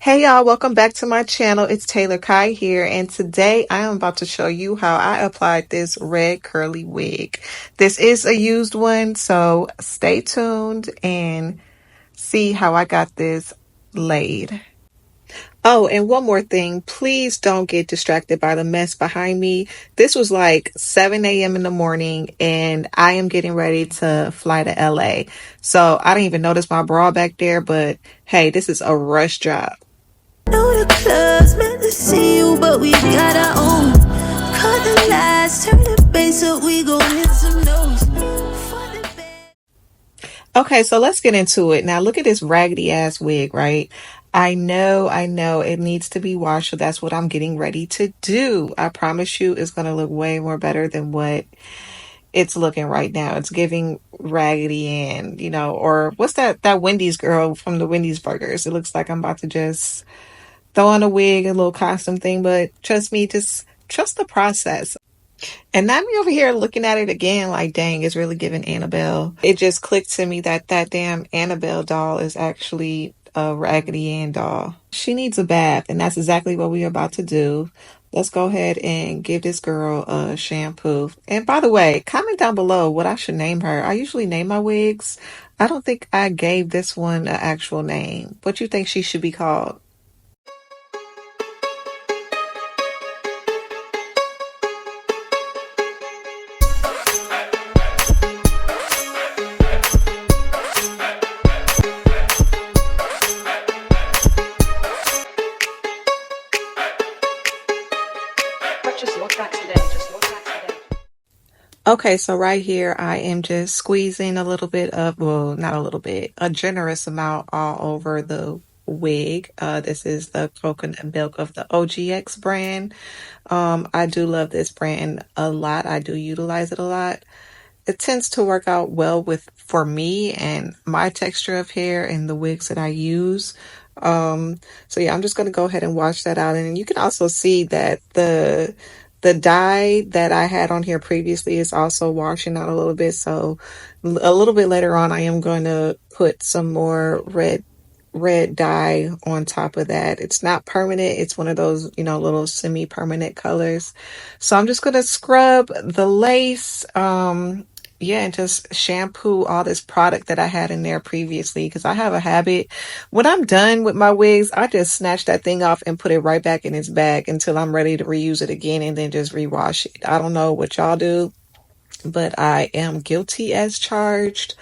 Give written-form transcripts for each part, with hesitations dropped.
Hey y'all, welcome back to my channel. It's Taylor Kai here, and today I am about to show you how I applied this red curly wig. This is a used one, so stay tuned and see how I got this laid. Oh, and one more thing, please don't get distracted by the mess behind me. This was like 7 a.m. in the morning, and I am getting ready to fly to LA. So I didn't even notice my bra back there, but hey, this is a rush job. Know the club's meant to see you, but we got our own. Cut the lights, turn the bass up, we gon' hit some notes. Okay, so let's get into it. Now look at this raggedy ass wig, right? I know it needs to be washed, so that's what I'm getting ready to do. I promise you it's gonna look way more better than what it's looking right now. It's giving Raggedy Ann, or what's that Wendy's girl from the Wendy's burgers. It looks like I'm about to just throw on a wig, a little costume thing, but trust me, just trust the process. And not me over here looking at it again like, dang, it's really giving Annabelle. It just clicked to me that that damn Annabelle doll is actually a Raggedy Ann doll. She needs a bath, and that's exactly what we're about to do. Let's go ahead and give this girl a shampoo. And by the way, comment down below what I should name her. I usually name my wigs. I don't think I gave this one an actual name. What you think she should be called? Okay, so right here, I am just squeezing a little bit of, well, not a little bit, a generous amount all over the wig. This is the coconut milk of the OGX brand. I do love this brand a lot. I do utilize it a lot. It tends to work out well for me and my texture of hair and the wigs that I use. So yeah, I'm just going to go ahead and wash that out. And you can also see that the dye that I had on here previously is also washing out a little bit. So a little bit later on, I am going to put some more red dye on top of that. It's not permanent. It's one of those, little semi-permanent colors. So I'm just going to scrub the lace. Yeah, and just shampoo all this product that I had in there previously, because I have a habit. When I'm done with my wigs, I just snatch that thing off and put it right back in its bag until I'm ready to reuse it again and then just rewash it. I don't know what y'all do, but I am guilty as charged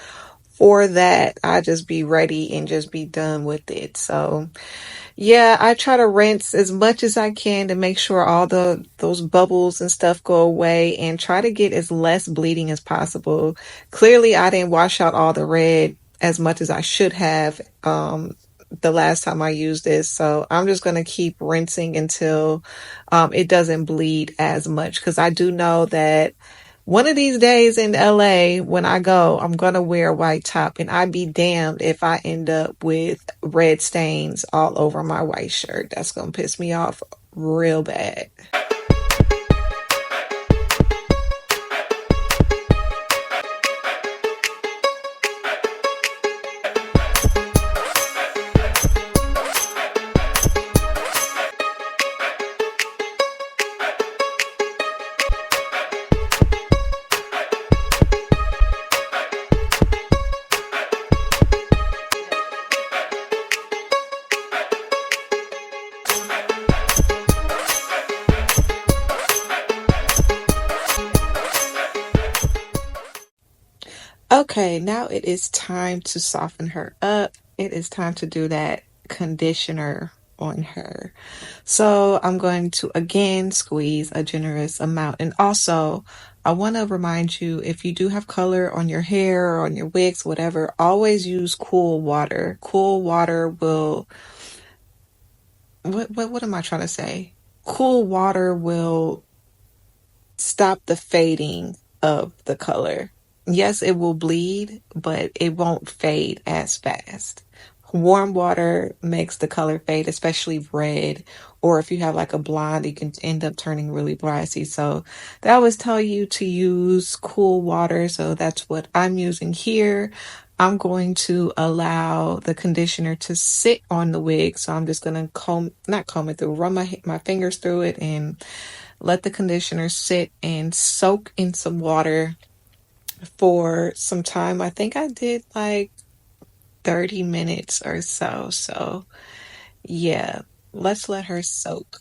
for that. I just be ready and just be done with it. So yeah, I try to rinse as much as I can to make sure all those bubbles and stuff go away and try to get as less bleeding as possible. Clearly, I didn't wash out all the red as much as I should have the last time I used this. So I'm just going to keep rinsing until it doesn't bleed as much, because I do know that one of these days in LA, when I go, I'm gonna wear a white top, and I'd be damned if I end up with red stains all over my white shirt. That's gonna piss me off real bad. Okay, now it is time to soften her up. It is time to do that conditioner on her. So I'm going to again squeeze a generous amount. And also, I want to remind you, if you do have color on your hair or on your wigs, whatever, always use cool water. Cool water will, what am I trying to say? Cool water will stop the fading of the color. Yes, it will bleed, but it won't fade as fast. Warm water makes the color fade, especially red, or if you have like a blonde, it can end up turning really brassy. So they always tell you to use cool water. So that's what I'm using here. I'm going to allow the conditioner to sit on the wig. So I'm just going to not comb it through, run my fingers through it and let the conditioner sit and soak in some water for some time. I think I did like 30 minutes or so. So yeah, let's let her soak.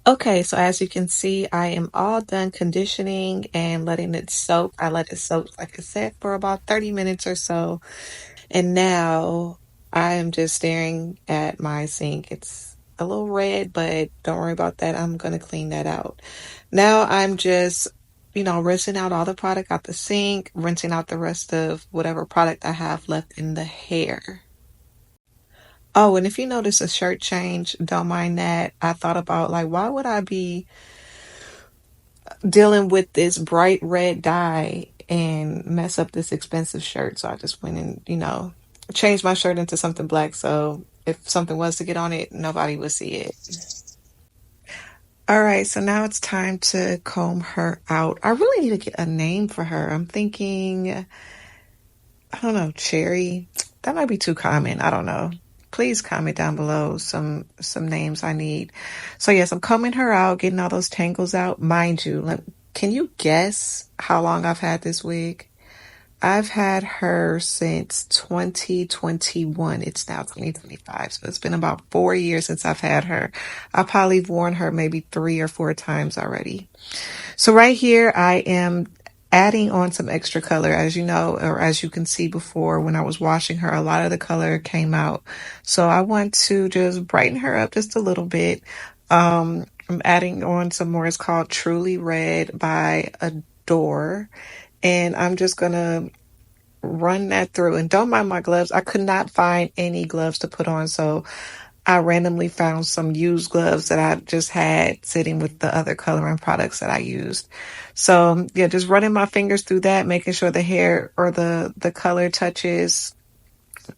Okay, so as you can see, I am all done conditioning and letting it soak. I let it soak, like I said, for about 30 minutes or so. And now I am just staring at my sink. It's a little red, but don't worry about that. I'm going to clean that out. Now I'm just, rinsing out all the product out the sink, rinsing out the rest of whatever product I have left in the hair. Oh, and if you notice a shirt change, don't mind that. I thought about like, why would I be dealing with this bright red dye and mess up this expensive shirt? So I just went and, changed my shirt into something black. So if something was to get on it, nobody would see it. All right, so now it's time to comb her out. I really need to get a name for her. I'm thinking, I don't know, cherry. That might be too common. I don't know. Please comment down below some names I need. So yes, I'm combing her out, getting all those tangles out. Mind you, can you guess how long I've had this wig? I've had her since 2021. It's now 2025. So it's been about 4 years since I've had her. I probably worn her maybe 3 or 4 times already. So right here, I am adding on some extra color. As you know, or as you can see before, when I was washing her, a lot of the color came out. So I want to just brighten her up just a little bit. I'm adding on some more. It's called Truly Red by Adore. And I'm just gonna run that through. And don't mind my gloves. I could not find any gloves to put on, so I randomly found some used gloves that I just had sitting with the other coloring products that I used. So yeah, just running my fingers through that, making sure the hair or the color touches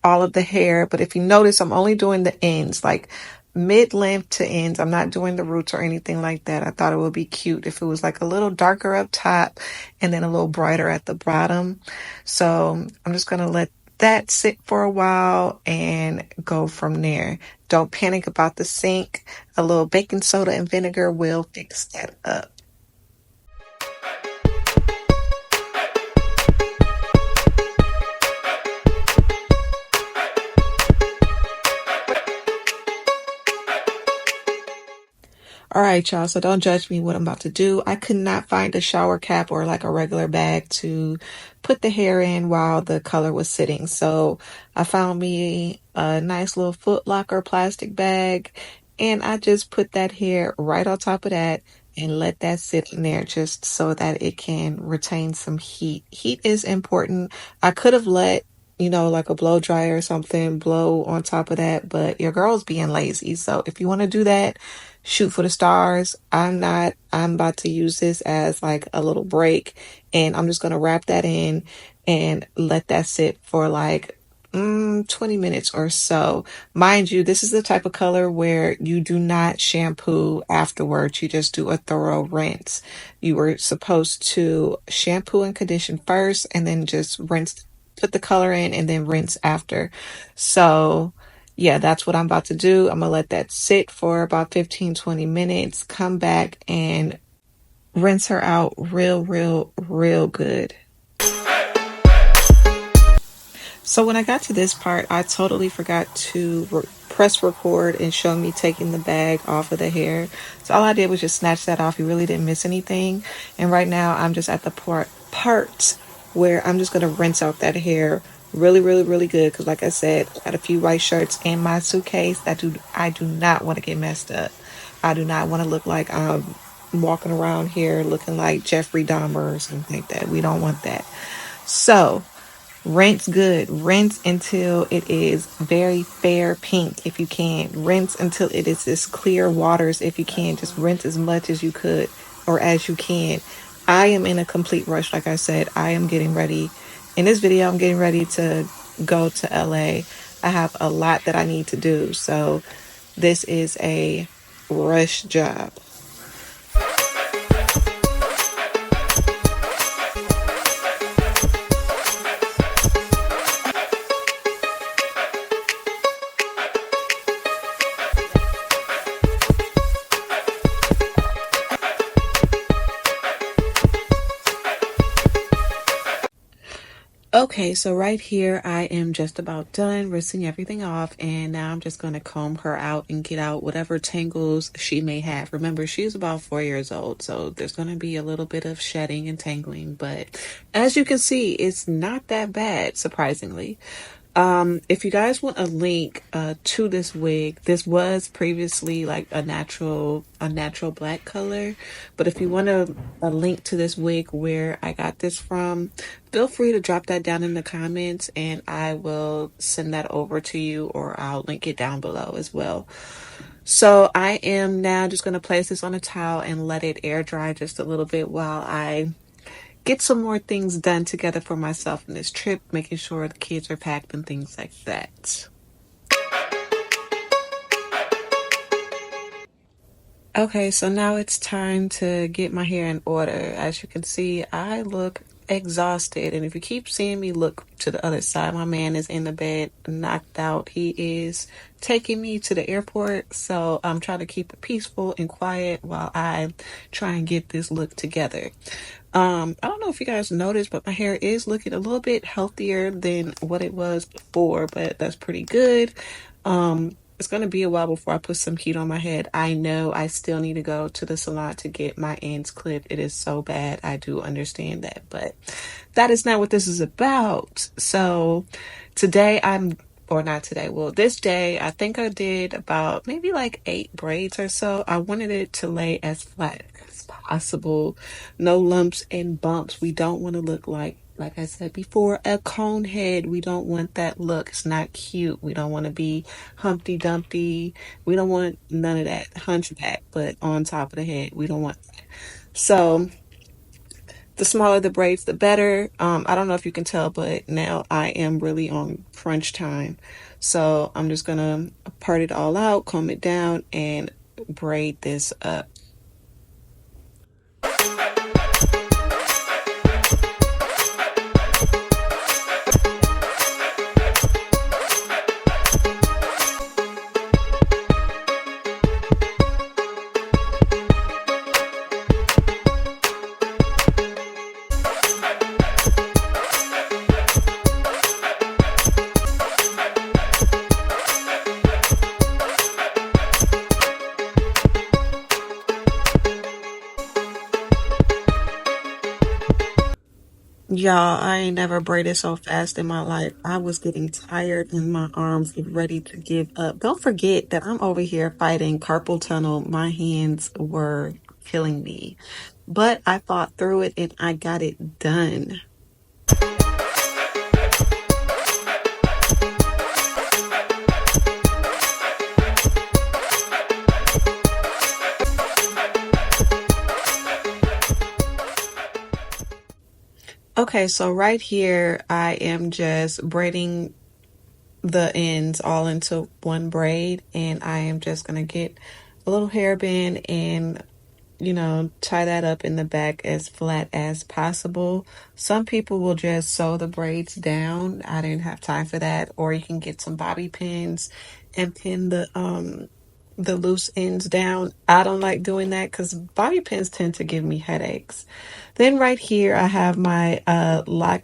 all of the hair. But if you notice, I'm only doing the ends, like mid-length to ends. I'm not doing the roots or anything like that. I thought it would be cute if it was like a little darker up top and then a little brighter at the bottom. So I'm just going to let that sit for a while and go from there. Don't panic about the sink. A little baking soda and vinegar will fix that up. All right, y'all. So don't judge me what I'm about to do. I could not find a shower cap or like a regular bag to put the hair in while the color was sitting. So I found me a nice little Foot Locker plastic bag and I just put that hair right on top of that and let that sit in there just so that it can retain some heat. Heat is important. I could have let like a blow dryer or something blow on top of that, but your girl's being lazy. So if you want to do that, shoot for the stars. I'm not. I'm about to use this as like a little break, and I'm just gonna wrap that in and let that sit for like 20 minutes or so. Mind you, this is the type of color where you do not shampoo afterwards. You just do a thorough rinse. You were supposed to shampoo and condition first and then just rinse, put the color in and then rinse after. So yeah, that's what I'm about to do. I'm gonna let that sit for about 15-20 minutes, come back and rinse her out real good. So when I got to this part, I totally forgot to press record and show me taking the bag off of the hair. So all I did was just snatch that off. You really didn't miss anything. And right now I'm just at the part where I'm just going to rinse out that hair Really, really, really good. Because like I said, I got a few white shirts in my suitcase that I do not want to get messed up. I do not want to look like I'm walking around here looking like Jeffrey Dahmer or something like that. We don't want that. So rinse good. Rinse until it is very fair pink if you can. Rinse until it is this clear waters if you can. Just rinse as much as you could or as you can. I am in a complete rush. Like I said, I am getting ready. In this video, I'm getting ready to go to LA. I have a lot that I need to do. So this is a rush job. Okay, so right here, I am just about done rinsing everything off, and now I'm just going to comb her out and get out whatever tangles she may have. Remember, she's about 4 years old, so there's going to be a little bit of shedding and tangling, but as you can see, it's not that bad, surprisingly. If you guys want a link to this wig, this was previously like a natural black color, but if you want a link to this wig where I got this from, feel free to drop that down in the comments and I will send that over to you, or I'll link it down below as well. So I am now just going to place this on a towel and let it air dry just a little bit while I get some more things done together for myself in this trip, making sure the kids are packed and things like that. Okay, so now it's time to get my hair in order. As you can see, I look exhausted, and if you keep seeing me look to the other side, my man is in the bed, knocked out. He is taking me to the airport, so I'm trying to keep it peaceful and quiet while I try and get this look together. I don't know if you guys noticed, but my hair is looking a little bit healthier than what it was before, but that's pretty good. It's going to be a while before I put some heat on my head. I know I still need to go to the salon to get my ends clipped. It is so bad. I do understand that, but that is not what this is about. So today or not today, well, this day, I think I did about maybe like 8 braids or so. I wanted it to lay as flat as possible. No lumps and bumps. We don't want to look like I said before, a cone head. We don't want that look. It's not cute. We don't want to be Humpty Dumpty. We don't want none of that hunchback, but on top of the head. We don't want that. So the smaller the braids, the better. I don't know if you can tell, but now I am really on crunch time. So I'm just gonna part it all out, comb it down, and braid this up. Y'all, I ain't never braided so fast in my life. I was getting tired and my arms were ready to give up. Don't forget that I'm over here fighting carpal tunnel. My hands were killing me, but I fought through it and I got it done. Okay, so right here, I am just braiding the ends all into one braid, and I am just gonna get a little hairband and tie that up in the back as flat as possible. Some people will just sew the braids down. I didn't have time for that. Or you can get some bobby pins and pin the loose ends down. I don't like doing that because bobby pins tend to give me headaches. Then right here I have my lock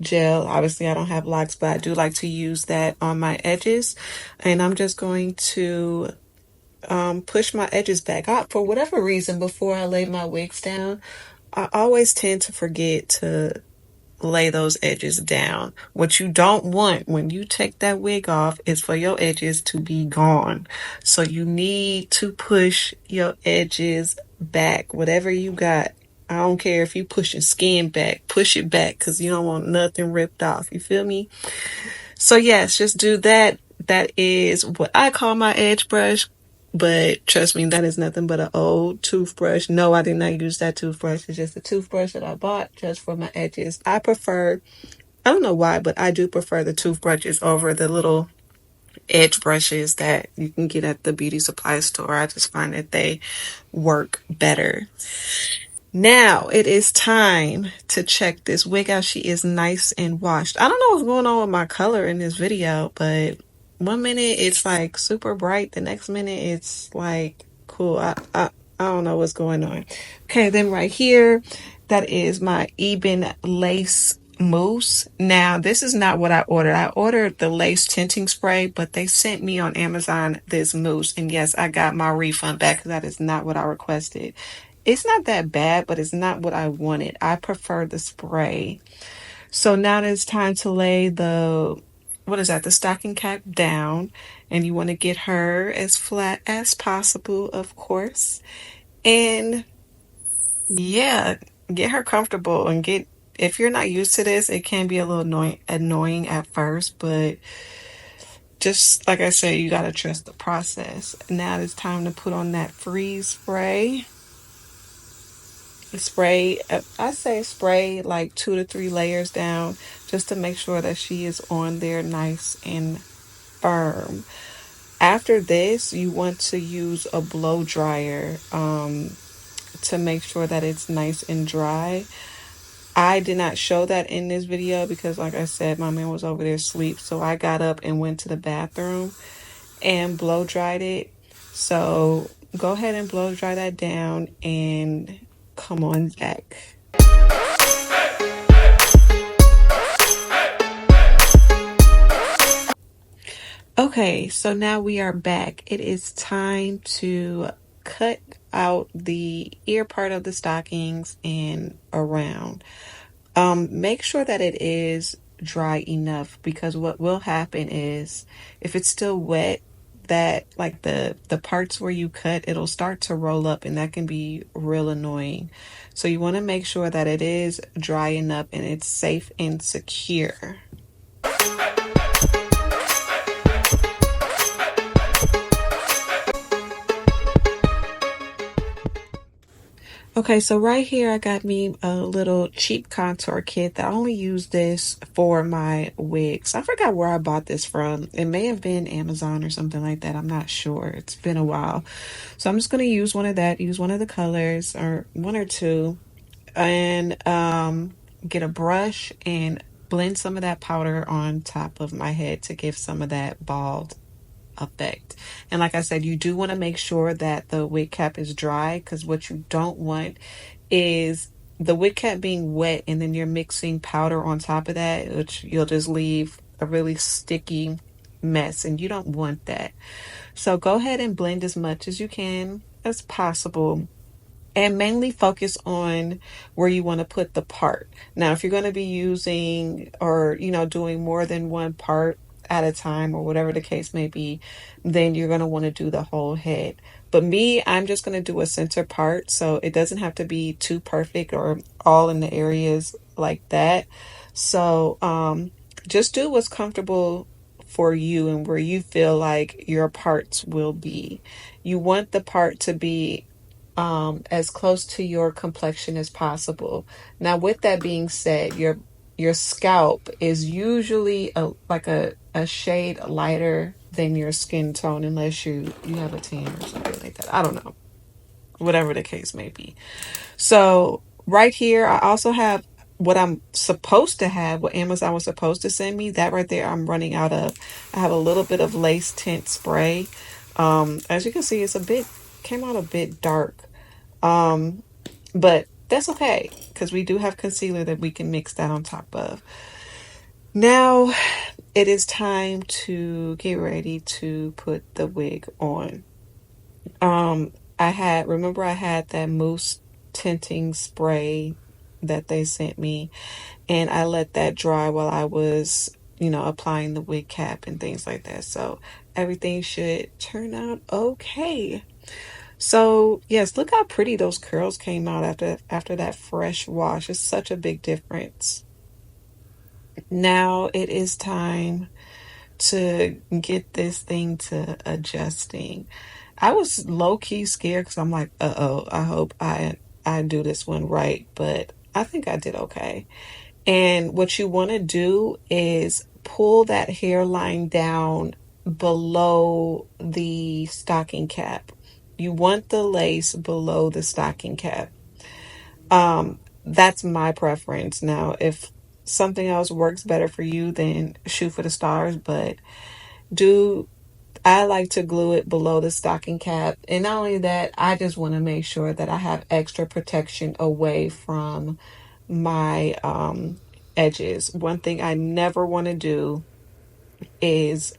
gel. Obviously I don't have locks, but I do like to use that on my edges. And I'm just going to push my edges back up. For whatever reason, before I lay my wigs down, I always tend to forget to lay those edges down. What you don't want when you take that wig off is for your edges to be gone. So you need to push your edges back. Whatever you got, I don't care if you push your skin back, push it back because you don't want nothing ripped off. You feel me? So yes, just do that. That is what I call my edge brush. But trust me, that is nothing but an old toothbrush. No, I did not use that toothbrush. It's just a toothbrush that I bought just for my edges. I don't know why, but I do prefer the toothbrushes over the little edge brushes that you can get at the beauty supply store. I just find that they work better. Now it is time to check this wig out. She is nice and washed. I don't know what's going on with my color in this video, but one minute it's like super bright, the next minute it's like cool. I don't know what's going on. Okay, then right here, that is my Eben lace mousse. Now, this is not what I ordered. I ordered the lace tinting spray, but they sent me on Amazon this mousse. And yes, I got my refund back because that is not what I requested. It's not that bad, but it's not what I wanted. I prefer the spray. So now it's time to lay what is that, the stocking cap down. And you want to get her as flat as possible, of course. And yeah, get her comfortable and if you're not used to this, it can be a little annoying at first, but just like I said, you got to trust the process. Now it's time to put on that freeze spray. I say spray like 2 to 3 layers down just to make sure that she is on there nice and firm. After this, you want to use a blow dryer to make sure that it's nice and dry. I did not show that in this video because, like I said, my man was over there asleep. So I got up and went to the bathroom and blow dried it. So go ahead and blow dry that down and come on back. Okay, so now we are back. It is time to cut out the ear part of the stockings and around. Make sure that it is dry enough because what will happen is if it's still wet, that like the parts where you cut, it'll start to roll up and that can be real annoying. So you want to make sure that it is dry enough and it's safe and secure. Okay, so right here I got me a little cheap contour kit that I only use this for my wigs. I forgot where I bought this from. It may have been Amazon or something like that. I'm not sure. It's been a while. So I'm just going to use one of that, use one of the colors or one or two and get a brush and blend some of that powder on top of my head to give some of that bald effect. And like I said, you do want to make sure that the wig cap is dry because what you don't want is the wig cap being wet and then you're mixing powder on top of that, which you'll just leave a really sticky mess and you don't want that. So go ahead and blend as much as you can as possible and mainly focus on where you want to put the part. Now, if you're going to be using or, doing more than one part at a time or whatever the case may be, then you're going to want to do the whole head. But me, I'm just going to do a center part. So it doesn't have to be too perfect or all in the areas like that. So, just do what's comfortable for you and where you feel like your parts will be. You want the part to be as close to your complexion as possible. Now, with that being said, your scalp is usually a shade lighter than your skin tone, unless you have a tan or something like that. I don't know, whatever the case may be. So right here, I also have what I'm supposed to have, what Amazon was supposed to send me. That right there, I'm running out of. I have a little bit of lace tint spray. As you can see, came out a bit dark. But that's okay because we do have concealer that we can mix that on top of. Now it is time to get ready to put the wig on. Remember I had that mousse tinting spray that they sent me and I let that dry while I was, applying the wig cap and things like that. So everything should turn out okay. So yes, look how pretty those curls came out after that fresh wash. It's such a big difference. Now it is time to get this thing to adjusting. I was low key scared because I'm like, uh-oh, I hope I do this one right, but I think I did okay. And what you want to do is pull that hairline down below the stocking cap. You want the lace below the stocking cap. That's my preference. Now, if something else works better for you, then shoot for the stars, but do I like to glue it below the stocking cap. And not only that, I just want to make sure that I have extra protection away from my edges. One thing I never want to do is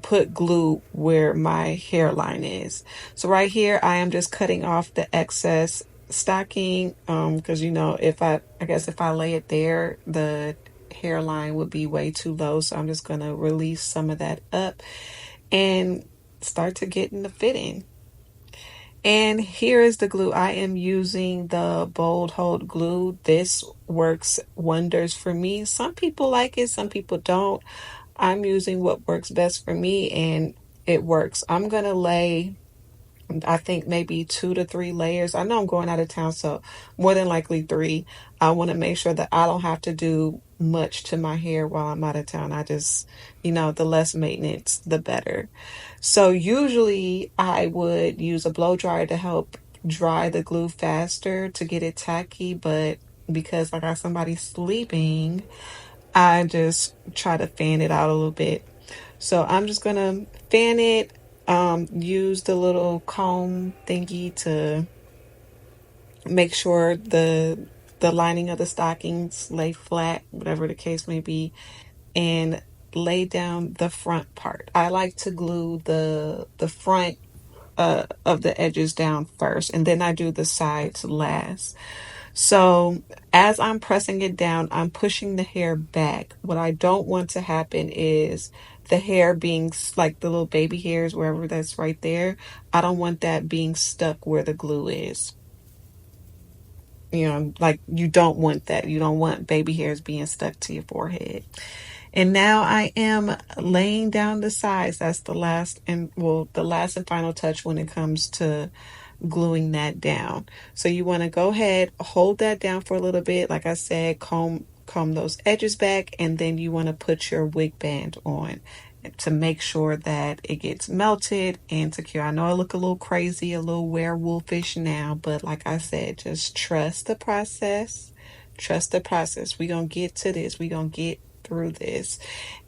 put glue where my hairline is. So right here, I am just cutting off the excess stocking because if I guess if I lay it there, the hairline would be way too low. So I'm just going to release some of that up and start to get in the fitting. And here is the glue. I am using the Bold Hold glue. This works wonders for me. Some people like it, some people don't. I'm using what works best for me, and it works. I'm going to lay, I think, maybe 2 to 3 layers. I know I'm going out of town, so more than likely three. I want to make sure that I don't have to do much to my hair while I'm out of town. I just, the less maintenance, the better. So usually I would use a blow dryer to help dry the glue faster to get it tacky, but because I got somebody sleeping, I just try to fan it out a little bit. So I'm just gonna fan it, use the little comb thingy to make sure the lining of the stockings lay flat, whatever the case may be, and lay down the front part. I like to glue the front of the edges down first, and then I do the sides last. So as I'm pressing it down, I'm pushing the hair back. What I don't want to happen is the hair being like the little baby hairs, wherever that's right there. I don't want that being stuck where the glue is. Like you don't want that. You don't want baby hairs being stuck to your forehead. And now I am laying down the sides. That's the last and final touch when it comes to gluing that down. So you want to go ahead, hold that down for a little bit. Like I said, comb those edges back, and then you want to put your wig band on to make sure that it gets melted and secure. I know I look a little crazy, a little werewolfish now, but like I said, just trust the process. Trust the process. We're going to get to this. We're going to get through this.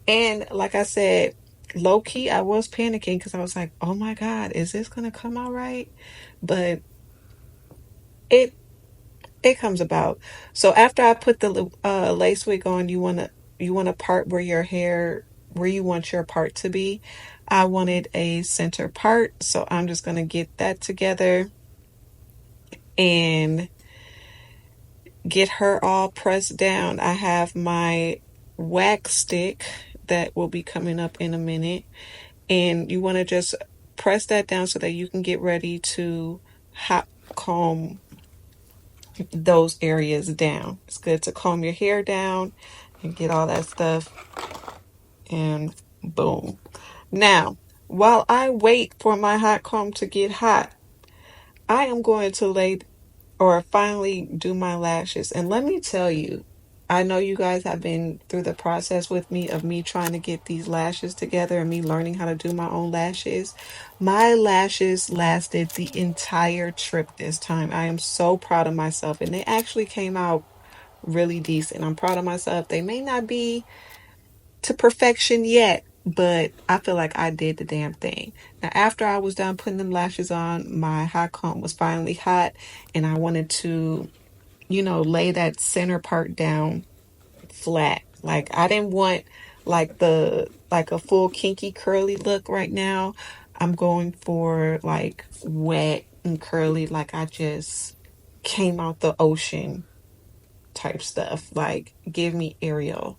And like I said, low key, I was panicking because I was like, oh my God, is this going to come out right? But it it comes about. So after I put the lace wig on, you want to part where you want your part to be. I wanted a center part, so I'm just going to get that together and get her all pressed down. I have my wax stick that will be coming up in a minute, and you want to just press that down so that you can get ready to hot comb those areas down. It's good to comb your hair down and get all that stuff, and boom. Now, while I wait for my hot comb to get hot, I am going to lay or finally do my lashes. And let me tell you, I know you guys have been through the process with me of me trying to get these lashes together and me learning how to do my own lashes. My lashes lasted the entire trip this time. I am so proud of myself, and they actually came out really decent. I'm proud of myself. They may not be to perfection yet, but I feel like I did the damn thing. Now, after I was done putting them lashes on, my hot comb was finally hot, and I wanted to, lay that center part down flat. Like I didn't want like a full kinky curly look right now. I'm going for like wet and curly, like I just came out the ocean type stuff. Like, give me Ariel.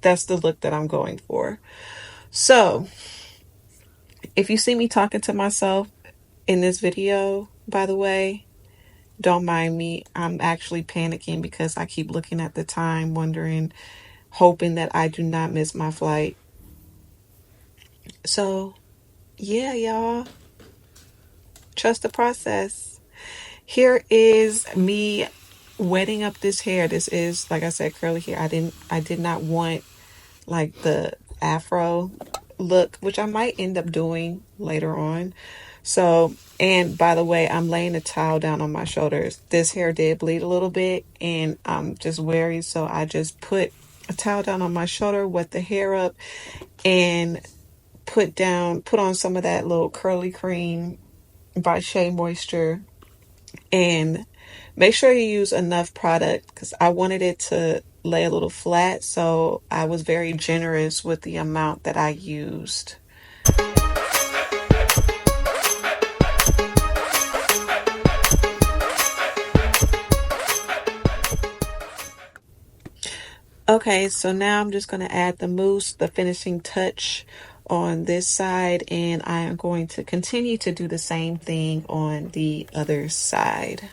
That's the look that I'm going for. So, if you see me talking to myself in this video, by the way, don't mind me. I'm actually panicking because I keep looking at the time, wondering, hoping that I do not miss my flight. So, yeah, y'all, trust the process. Here is me wetting up this hair. This is, like I said, curly hair. I did not want like the afro look, which I might end up doing later on. So, and by the way, I'm laying a towel down on my shoulders. This hair did bleed a little bit and I'm just wary. So I just put a towel down on my shoulder, wet the hair up, and put on some of that little curly cream by Shea Moisture, and make sure you use enough product because I wanted it to lay a little flat. So I was very generous with the amount that I used. Okay, so now I'm just going to add the mousse, the finishing touch on this side, and I am going to continue to do the same thing on the other side.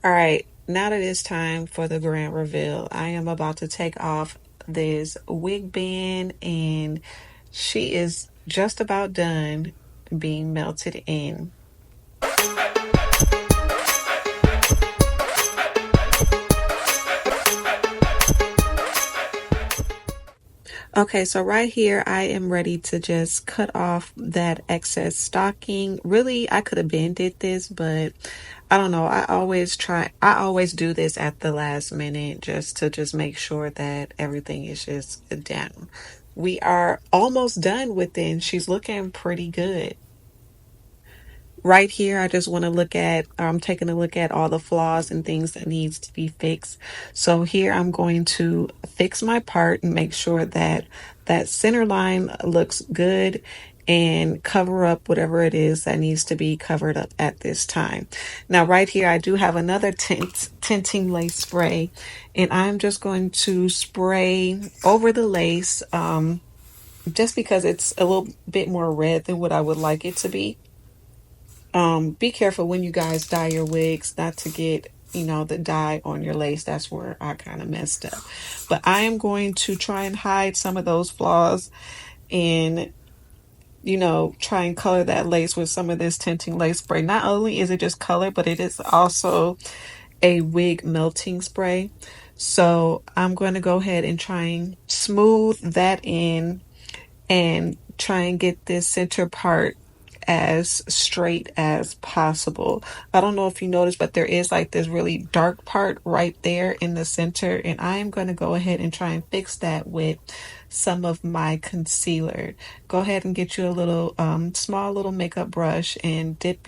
All right, now that it's time for the grand reveal, I am about to take off this wig band, and she is just about done being melted in. Okay, so right here, I am ready to just cut off that excess stocking. Really, I could have been did this, but I don't know. I always do this at the last minute just to just make sure that everything is just down. We are almost done with it, and she's looking pretty good. Right here, I just want to look at, I'm taking a look at all the flaws and things that needs to be fixed. So here I'm going to fix my part and make sure that that center line looks good and cover up whatever it is that needs to be covered up at this time. Now, right here, I do have another tinting lace spray, and I'm just going to spray over the lace, just because it's a little bit more red than what I would like it to be. Be careful when you guys dye your wigs not to get, the dye on your lace. That's where I kind of messed up. But I am going to try and hide some of those flaws and, try and color that lace with some of this tinting lace spray. Not only is it just color, but it is also a wig melting spray. So I'm going to go ahead and try and smooth that in and try and get this center part as straight as possible. I don't know if you noticed, but there is like this really dark part right there in the center, and I am going to go ahead and try and fix that with some of my concealer. Go ahead and get you a little small little makeup brush and dip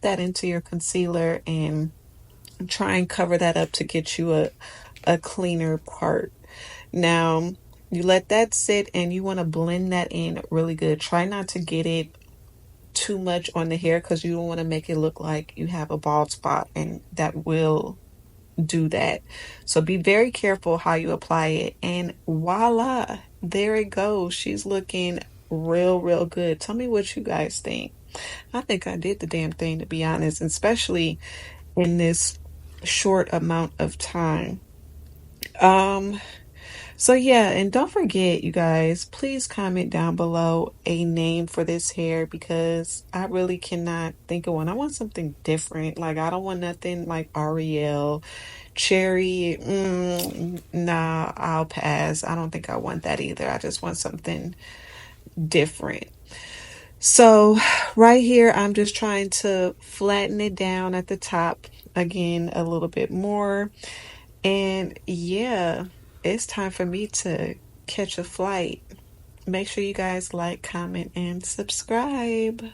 that into your concealer and try and cover that up to get you a cleaner part. Now, you let that sit and you want to blend that in really good. Try not to get it too much on the hair because you don't want to make it look like you have a bald spot, and that will do that. So be very careful how you apply it, and voila, there it goes. She's looking real good. Tell me what you guys think. I think I did the damn thing, to be honest, especially in this short amount of time. Um, So yeah, and don't forget, you guys, please comment down below a name for this hair because I really cannot think of one. I want something different. Like, I don't want nothing like Ariel, Cherry. Nah, I'll pass. I don't think I want that either. I just want something different. So right here, I'm just trying to flatten it down at the top again a little bit more. And yeah, it's time for me to catch a flight. Make sure you guys like, comment, and subscribe.